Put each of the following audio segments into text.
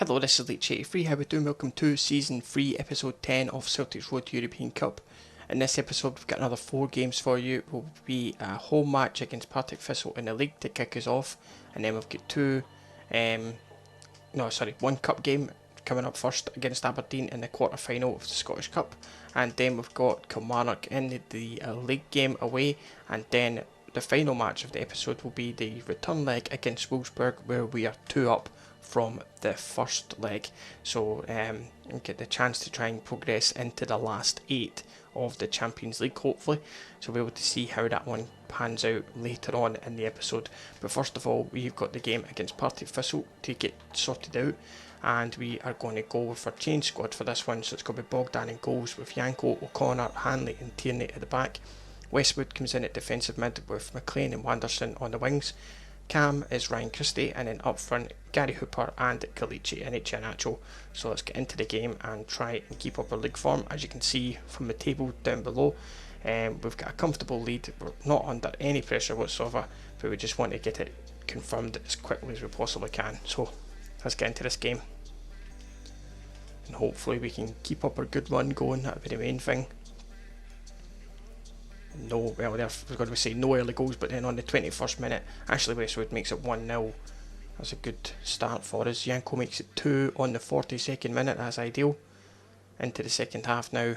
Hello, this is Leech83, how we doing? Welcome to Season 3, Episode 10 of Celtic's Road to European Cup. In this episode we've got another 4 games for you. It will be a home match against Partick Thistle in the league to kick us off, and then we've got one cup game coming up first against Aberdeen in the quarter-final of the Scottish Cup, and then we've got Kilmarnock in the league game away, and then the final match of the episode will be the return leg against Wolfsburg, where we are 2 up from the first leg, so we'll get the chance to try and progress into the last 8 of the Champions League, hopefully, so we'll be able to see how that one pans out later on in the episode. But first of all, we've got the game against Partick Thistle to get sorted out, and we are going to go for change squad for this one, so it's going to be Bogdan in goals with Janko, O'Connor, Hanley and Tierney at the back. Westwood comes in at defensive mid with McLean and Wanderson on the wings. Cam is Ryan Christie, and then up front Gary Hooper and Kalichi and Iheanacho. So let's get into the game and try and keep up our league form. As you can see from the table down below, we've got a comfortable lead. We're not under any pressure whatsoever, but we just want to get it confirmed as quickly as we possibly can. So let's get into this game, and hopefully we can keep up our good run going. That'll be the main thing. I was going to say no early goals, but then on the 21st minute, Ashley Westwood makes it 1-0. That's a good start for us. Janko makes it 2 on the 42nd minute, that's ideal. Into the second half now,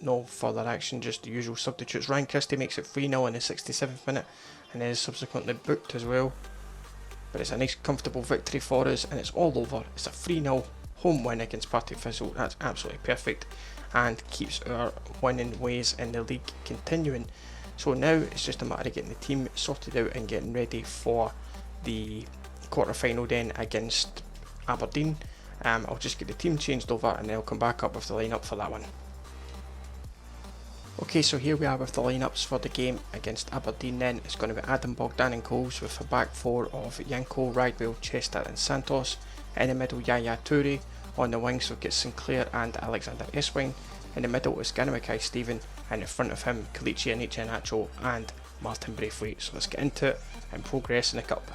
no further action, just the usual substitutes. Ryan Christie makes it 3-0 in the 67th minute, and then is subsequently booked as well. But it's a nice comfortable victory for us, and it's all over. It's a 3-0 home win against Partick Thistle. That's absolutely perfect, and keeps our winning ways in the league continuing. So now it's just a matter of getting the team sorted out and getting ready for the quarter final then against Aberdeen. I'll just get the team changed over and then I'll come back up with the lineup for that one. Okay, so here we are with the lineups for the game against Aberdeen then. It's going to be Adam Bogdan in goals with a back 4 of Janko, Ridewell, Chester and Santos. In the middle, Yaya Toure. On the wings we've got Sinclair and Alexander Eswing. In the middle is Mackay Stephen, and in front of him Kalichi and Iheanacho and Martin Braithwaite. So let's get into it and progress in the cup.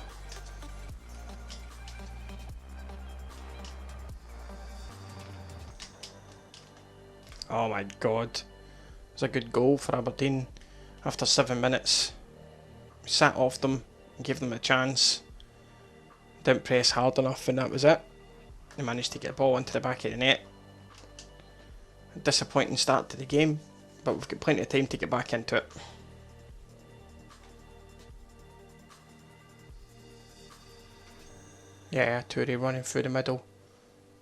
Oh my god, it's a good goal for Aberdeen. After 7 minutes, we sat off them and gave them a chance. Didn't press hard enough, and that was it. They managed to get the ball into the back of the net. A disappointing start to the game, but we've got plenty of time to get back into it. Yeah, Toure running through the middle.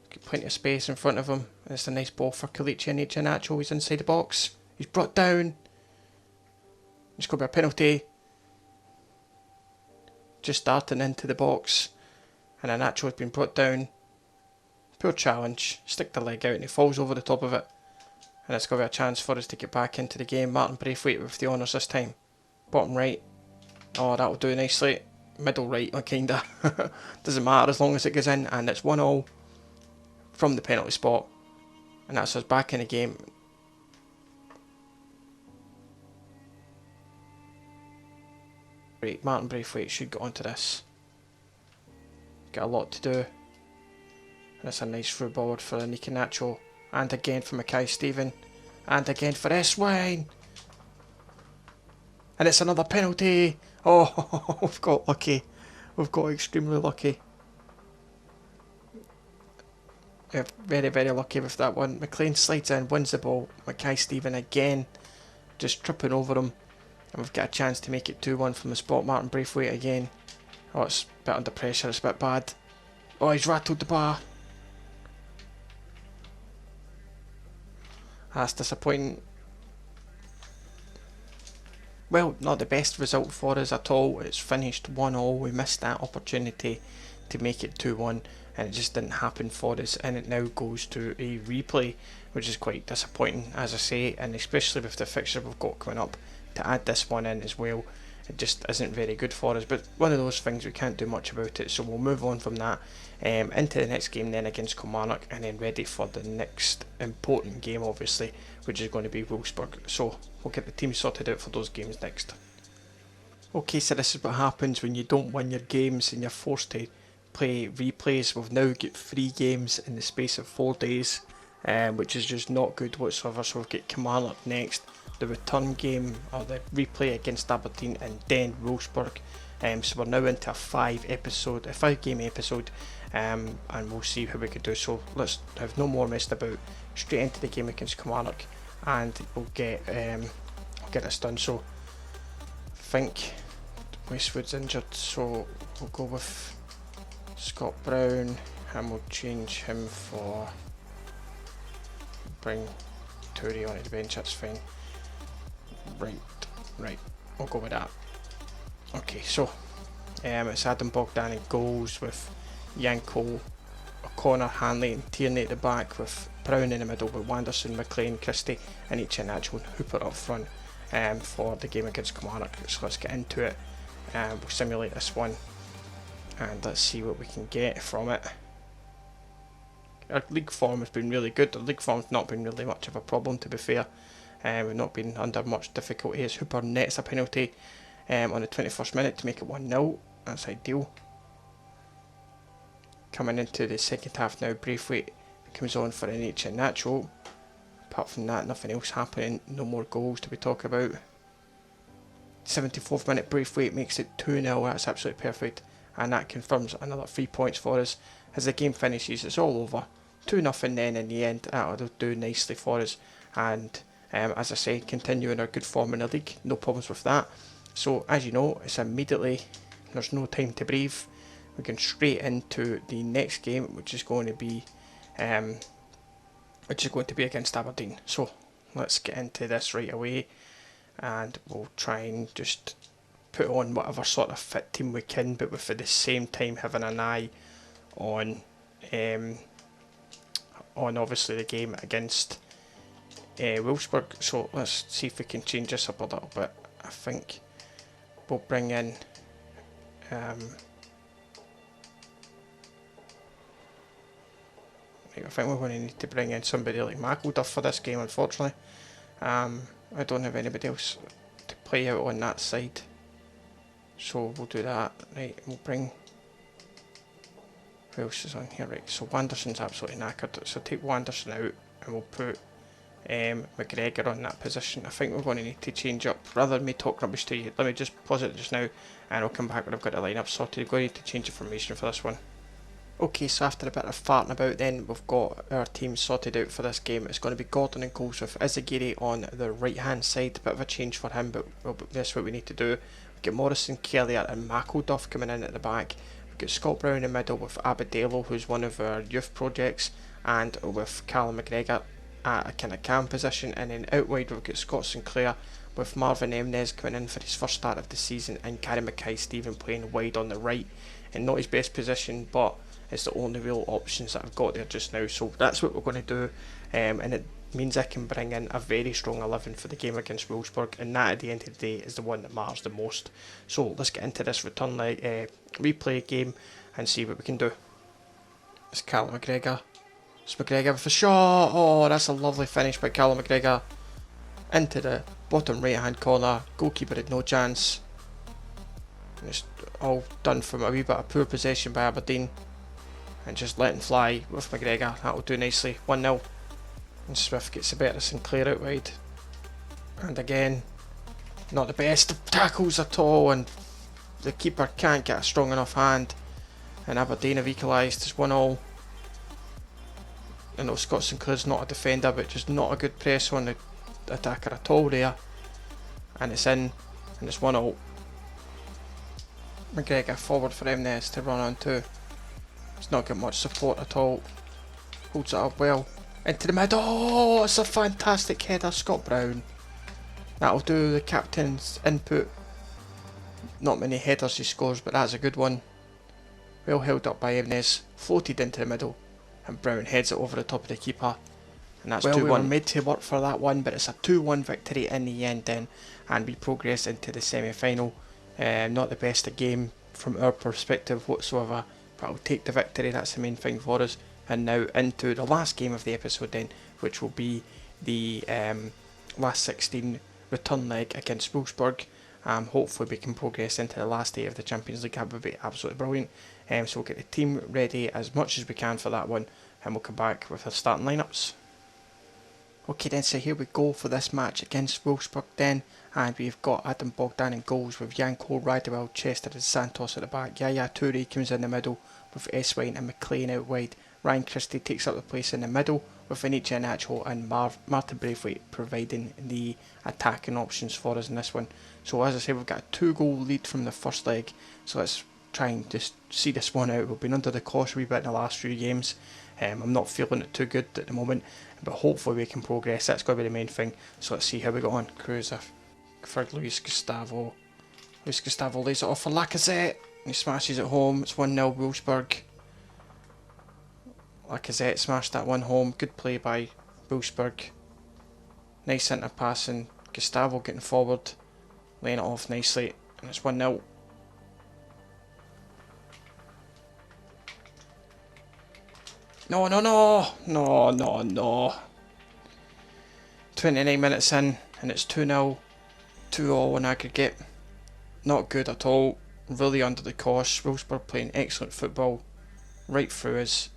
Got plenty of space in front of him. And it's a nice ball for Kalichi and Iheanacho. He's inside the box. He's brought down. It's going to be a penalty. Just starting into the box, and Iheanacho has been brought down. Poor challenge, stick the leg out and he falls over the top of it, and it's going to be a chance for us to get back into the game. Martin Braithwaite with the honours this time. Bottom right, oh that'll do nicely. Middle right, kinda. Doesn't matter as long as it goes in, and it's 1-1 from the penalty spot, and that's us back in the game. Right, Martin Braithwaite should get onto this. Got a lot to do. That's a nice through board for Iheanacho, and again for Mackay Stephen, and again for Eswine, and it's another penalty. Oh, we've got lucky. We've got extremely lucky. Yeah, very, very lucky with that one. McLean slides in, wins the ball. Mackay Stephen again, just tripping over him, and we've got a chance to make it 2-1 from the spot. Martin Braithwaite again. Oh, it's a bit under pressure. It's a bit bad. Oh, he's rattled the bar. That's disappointing. Well, not the best result for us at all. It's finished 1-1. We missed that opportunity to make it 2-1, and it just didn't happen for us, and it now goes to a replay, which is quite disappointing, as I say, and especially with the fixture we've got coming up, to add this one in as well, it just isn't very good for us. But one of those things, we can't do much about it, so we'll move on from that into the next game then against Kilmarnock, and then ready for the next important game obviously, which is going to be Wolfsburg. So we'll get the team sorted out for those games next. Okay, so this is what happens when you don't win your games and you're forced to play replays. We've now got 3 games in the space of 4 days, which is just not good whatsoever. So we've got Kilmarnock next, the return game or the replay against Aberdeen, and then Wolfsburg. So we're now into a 5 game episode, and we'll see how we can do. So let's have no more messed about, straight into the game against Kilmarnock, and we'll get this done. So I think Westwood's injured, so we'll go with Scott Brown, and we'll change him for, bring Toure onto the bench, that's fine. Right, we'll go with that. Okay, so it's Adam Bogdan in goals with Yanko, O'Connor, Hanley and Tierney at the back, with Brown in the middle with Wanderson, McLean, Christie and each Iheanacho and Hooper up front for the game against Kilmarnock. So let's get into it. We'll simulate this one and let's see what we can get from it. Our league form has been really good. The league form's not been really much of a problem, to be fair. We've not been under much difficulty as Hooper nets a penalty on the 21st minute to make it 1-0. That's ideal. Coming into the second half now, Braithwaite comes on for NH Iheanacho. Apart from that, nothing else happening. No more goals to be talking about. 74th minute, Braithwaite makes it 2-0. That's absolutely perfect, and that confirms another 3 points for us. As the game finishes, it's all over. 2-0 then in the end. That'll do nicely for us, and as I say, continuing our good form in the league, no problems with that. So as you know, it's immediately, there's no time to breathe. We're going straight into the next game, which is going to be against Aberdeen. So let's get into this right away, and we'll try and just put on whatever sort of fit team we can, but with at the same time having an eye on obviously the game against Wolfsburg. So let's see if we can change this up a little bit. I think we'll bring in I think we're going to need to bring in somebody like McElduff for this game, unfortunately. I don't have anybody else to play out on that side, so we'll do that. Right, we'll bring, who else is on here? Right, so Wanderson's absolutely knackered, so take Wanderson out and we'll put McGregor on that position. I think we're going to need to change up. Rather than me talk rubbish to you, let me just pause it just now and I'll come back when I've got the lineup sorted. We're going to need to change the formation for this one. Okay, so after a bit of farting about then, we've got our team sorted out for this game. It's going to be Gordon and goals with Izagiri on the right hand side. A bit of a change for him, but that's what we need to do. We've got Morrison, Kelly and McElduff coming in at the back. We've got Scott Brown in the middle with Abadelo, who's one of our youth projects, and with Callum McGregor at a kind of cam position. And then out wide we've got Scott Sinclair with Marvin Emnes coming in for his first start of the season, and Gary Mackay-Steven playing wide on the right, and not his best position, but it's the only real options that I've got there just now. So that's what we're going to do, and it means I can bring in a very strong 11 for the game against Wolfsburg, and that at the end of the day is the one that matters the most. So let's get into this return replay game and see what we can do. It's Callum McGregor. It's McGregor with a shot. Oh, that's a lovely finish by Callum McGregor into the bottom right hand corner. Goalkeeper had no chance. And it's all done from a wee bit of poor possession by Aberdeen, and just letting fly with McGregor. That'll do nicely. 1-0. And Swift gets a better Sinclair out wide. And again, not the best of tackles at all, and the keeper can't get a strong enough hand. And Aberdeen have equalised. It's 1-1. I know Scott Sinclair's not a defender, but just not a good press on the attacker at all there. And it's in, and it's 1-0. McGregor forward for Emnes to run on to. He's not got much support at all. Holds it up well. Into the middle. Oh, it's a fantastic header, Scott Brown. That'll do the captain's input. Not many headers he scores, but that's a good one. Well held up by Emnes. Floated into the middle, and Brown heads it over the top of the keeper. And that's 2-1. We were made to work for that one, but it's a 2-1 victory in the end then, and we progress into the semi-final. Not the best a game from our perspective whatsoever, but I'll take the victory. That's the main thing for us. And now into the last game of the episode then, which will be the last 16 return leg against Wolfsburg. Hopefully we can progress into the last 8 of the Champions League. That would be absolutely brilliant. So we'll get the team ready as much as we can for that one, and we'll come back with our starting lineups. Okay then, so here we go for this match against Wolfsburg then, and we've got Adam Bogdan in goals with Janko, Radewell, Chester and Santos at the back. Yaya Toure comes in the middle with Eswine and McLean out wide. Ryan Christie takes up the place in the middle with Anicha Nacho and Martin Braithwaite providing the attacking options for us in this one. So as I say, we've got a 2-goal lead from the first leg, so let's try and just see this one out. We've been under the cosh a wee bit in the last few games. I'm not feeling it too good at the moment, but hopefully we can progress. That's going to be the main thing. So let's see how we go on. Cruiser for Luis Gustavo. Luis Gustavo lays it off for Lacazette. He smashes it home. It's 1-0 Wolfsburg. Lacazette smashed that one home. Good play by Wolfsburg. Nice centre passing. Gustavo getting forward, laying it off nicely, and it's 1-0. No, no, no! No, no, no. 29 minutes in, and it's 2-0. 2-all in aggregate. Not good at all. Really under the cosh. Wolfsburg playing excellent football right through us.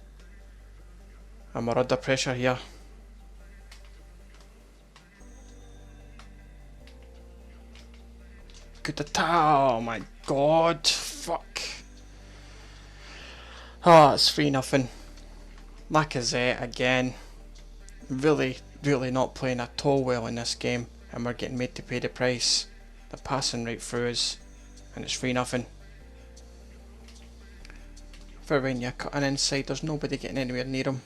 And we're under pressure here. Good attack. Oh my god. Fuck. Oh, it's 3-0. Lacazette again. Really not playing at all well in this game, and we're getting made to pay the price. They're passing right through us, and it's 3-0. Verwenya cutting inside, there's nobody getting anywhere near him.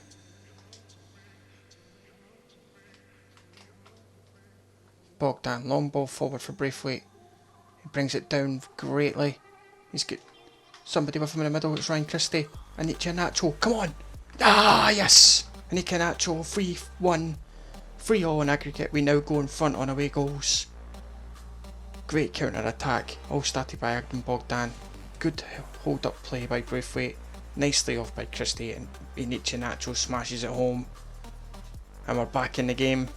Bogdan, long ball forward for Braithwaite. He brings it down greatly. He's got somebody with him in the middle, it's Ryan Christie. Anicha Nacho, come on! Ah, yes! Anicha Nacho, 3-1. 3-all in aggregate. We now go in front on away goals. Great counter attack, all started by Adam Bogdan. Good hold up play by Braithwaite. Nicely off by Christie, and Anicha Nacho smashes it home. And we're back in the game.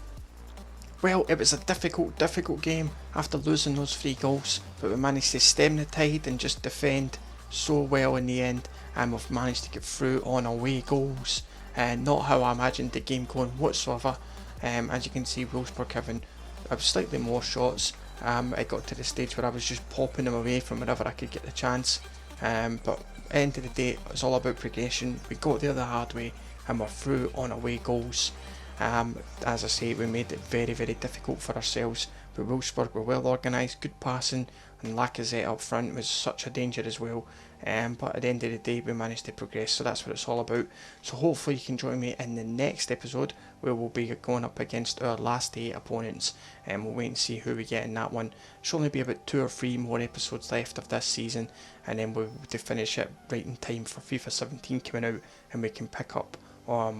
Well, it was a difficult game after losing those 3 goals, but we managed to stem the tide and just defend so well in the end, and we've managed to get through on away goals. Not how I imagined the game going whatsoever. As you can see, Wolfsburg having slightly more shots. I got to the stage where I was just popping them away from whenever I could get the chance. But end of the day, it's all about progression. We got there the hard way, and we're through on away goals. As I say, we made it very difficult for ourselves, but Wolfsburg were well organised, good passing, and Lacazette up front was such a danger as well. But at the end of the day, we managed to progress, so that's what it's all about. So hopefully you can join me in the next episode, where we'll be going up against our last 8 opponents, and we'll wait and see who we get in that one. Should only be about 2 or 3 more episodes left of this season, and then we'll to finish it right in time for FIFA 17 coming out, and we can pick up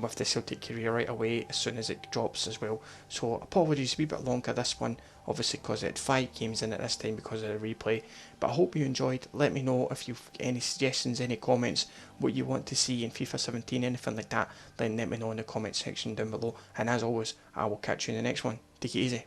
with the Celtic career right away as soon as it drops as well. So apologies, a wee bit longer this one, obviously because it had 5 games in it this time because of the replay. But I hope you enjoyed. Let me know if you've any suggestions, any comments, what you want to see in FIFA 17, anything like that, then let me know in the comment section down below. And as always, I will catch you in the next one. Take it easy.